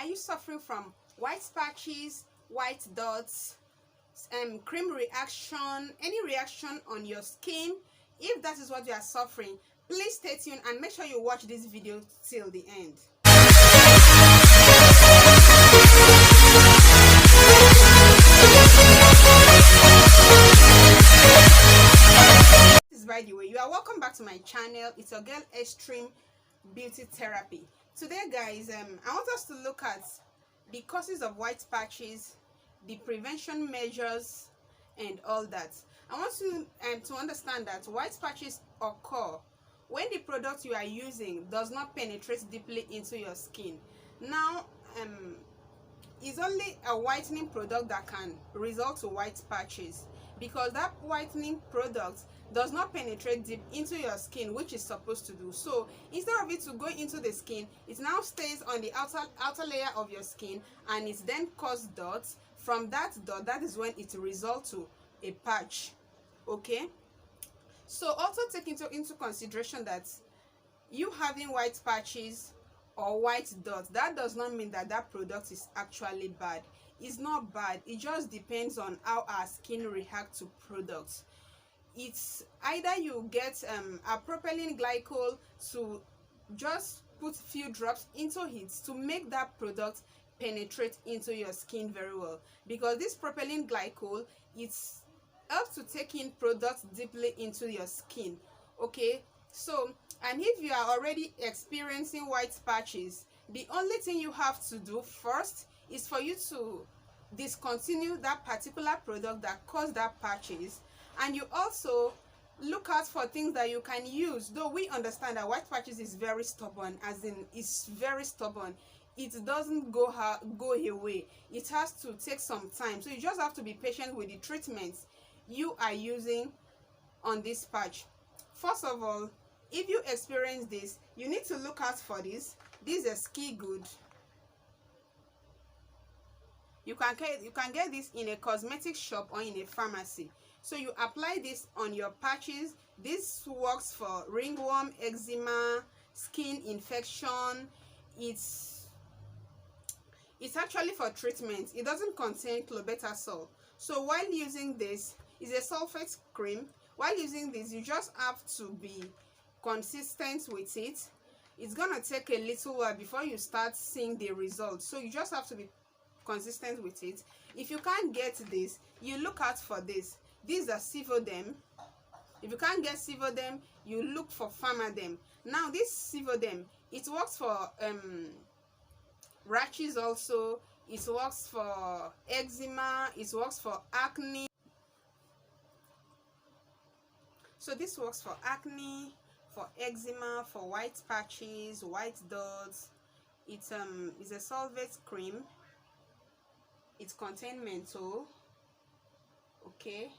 Are you suffering from white patches, white dots, cream reaction, any reaction on your skin? If that is what you are suffering, please stay tuned and make sure you watch this video till the end. By the way, you are welcome back to my channel. It's your girl Extreme Beauty Therapy. Today guys, I want us to look at the causes of white patches, the prevention measures and all that. I want you to understand that white patches occur when the product you are using does not penetrate deeply into your skin. Now it's only a whitening product that can result to white patches, because that whitening product does not penetrate deep into your skin, which is supposed to do. So instead of it to go into the skin, it now stays on the outer layer of your skin, and it then causes dots. From that dot, that is when it results to a patch. Okay, so also take into consideration that you having white patches or white dots, that does not mean that that product is actually bad. It's not bad. It just depends on how our skin reacts to products. It's either you get a propylene glycol to just put few drops into it to make that product penetrate into your skin very well, because this propylene glycol, it's helps to take in products deeply into your skin. Okay, so and if you are already experiencing white patches, the only thing you have to do first is for you to discontinue that particular product that caused that patches, and you also look out for things that you can use. Though we understand that white patches is very stubborn, as in it's very stubborn, it doesn't go away. It has to take some time, so you just have to be patient with the treatments you are using on this patch. First of all, if you experience this, you need to look out for this. This is a ski good. You can get this in a cosmetic shop or in a pharmacy. So you apply this on your patches. This works for ringworm, eczema, skin infection. It's actually for treatment. It doesn't contain clobetasol. So while using this, it's a sulfate cream. While using this, you just have to be consistent with it. It's gonna take a little while before you start seeing the results, so you just have to be consistent with it. If you can't get this, you look out for this. These are Sivodem. If you can't get Sivodem, you look for Pharmadem. Now this Sivodem, it works for rashes also. It works for eczema. It works for acne. So this works for acne, for eczema, for white patches, white dots. It's a solvate cream. It contains menthol. Okay,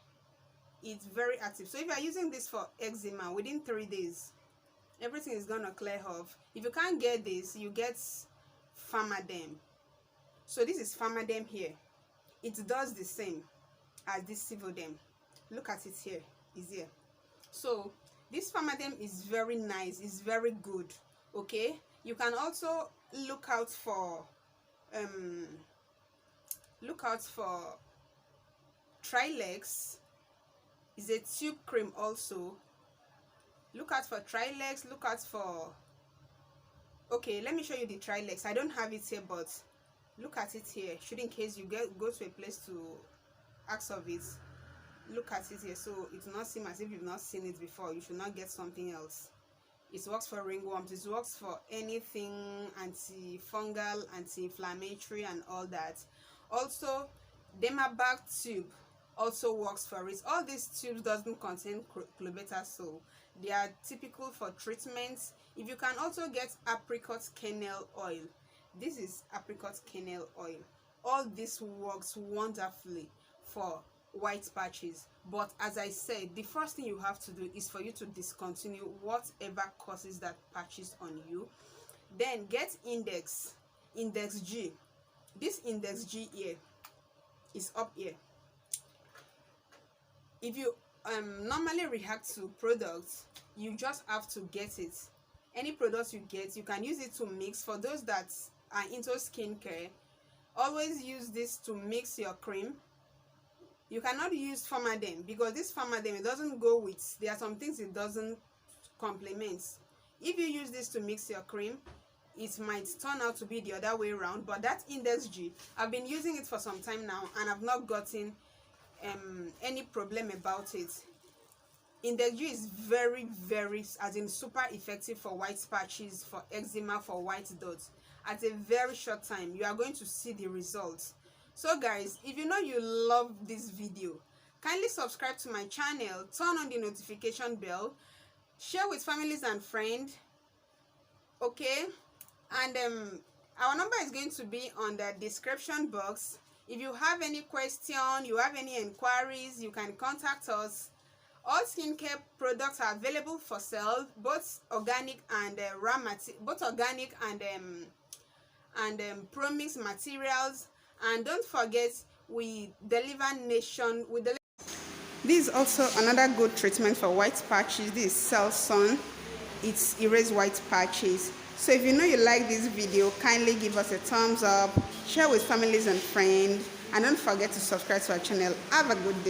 it's very active. So if you are using this for eczema, within 3 days everything is gonna clear off. If you can't get this, you get Pharmadem. So this is Pharmadem here. It does the same as this Sivodem. Look at it here. It's here. So this Pharmadem is very nice. It's very good. Okay, you can also look out for Trilex. Is a tube cream also. Look out for Trilex. Look out for, okay, let me show you the Trilex. I don't have it here, but look at it here. Should in case you go to a place to ask of it, look at it here. So it will not seem as if you've not seen it before. You should not get something else. It works for ringworms. It works for anything antifungal, anti-inflammatory and all that. Also Dermabac tube also works for it. All these tubes doesn't contain clobetasol. They are typical for treatments. If you can also get apricot kernel oil. This is apricot kernel oil. All this works wonderfully for white patches, but as I said, the first thing you have to do is for you to discontinue whatever causes that patches on you. Then get index G. This index G here is up here. If you normally react to products, you just have to get it. Any products you get, you can use it to mix. For those that are into skincare, always use this to mix your cream. You cannot use Pharmadem because this Pharmadem, it doesn't go with, there are some things it doesn't complement. If you use this to mix your cream, it might turn out to be the other way around. But that Index G, I've been using it for some time now and I've not gotten any problem about it. Index G is very, very, as in super effective for white patches, for eczema, for white dots. At a very short time, you are going to see the results. So guys, if you know you love this video, kindly subscribe to my channel, turn on the notification bell, share with families and friends, okay? And our number is going to be on the description box. If you have any question, you have any inquiries, you can contact us. All skincare products are available for sale, both organic and pro-mix materials. And don't forget, we deliver nation. This is also another good treatment for white patches. This is Cell Sun. It's erase white patches. So if you know you like this video, kindly give us a thumbs up, share with families and friends, and don't forget to subscribe to our channel. Have a good day.